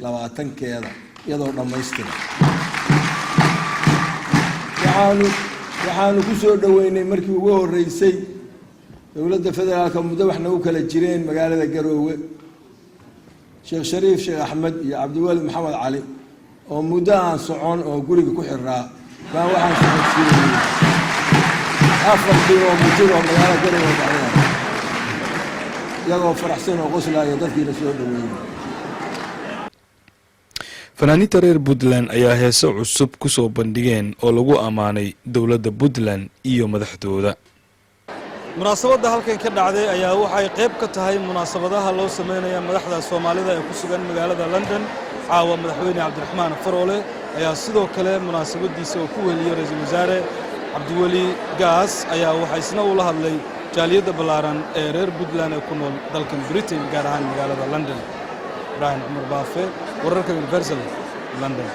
2020 keeda iyadoo dhammaystiran waxaanu ku soo dhaweynay markii ugu horeysay dawladda federaalka muddo waxna u kala jireen magaalada Garoowe Sheekh Shariif Sheekh Ahmed iyo Cabdiwali Maxamed Cali oo muddo aan socon oo guriga ku xiraa baan waxaan socodsiiyay afar kiiloomitir oo magaalada Garoowe dhacday iyagoo faraxsan oo qoslaya dadkii la soo dhaweeyay fanaaniinta reer Puntland ayaa heeso cusub ku soo bandhigeen oo lagu amaanay dawladda Puntland iyo madaxdooda munaasabadda halkan ka dhacday ayaa waxay qayb ka tahay munaasabadaha loo sameeyo madaxda Soomaalida ee ku sugan magaalada London caawa madaxweyne Cabdiraxmaan Faroole ayaa sidoo kale munaasabadiisa oo ku weeliyay ra'iisul wasaare Cabdiwali Gaas ayaa waxa isna ula hadlay jaaliyadda balaaran ee reer Puntland ee ku nool dalkan Britain gaar ahaan magaalada London Brian Umar Baafe wararka Universal London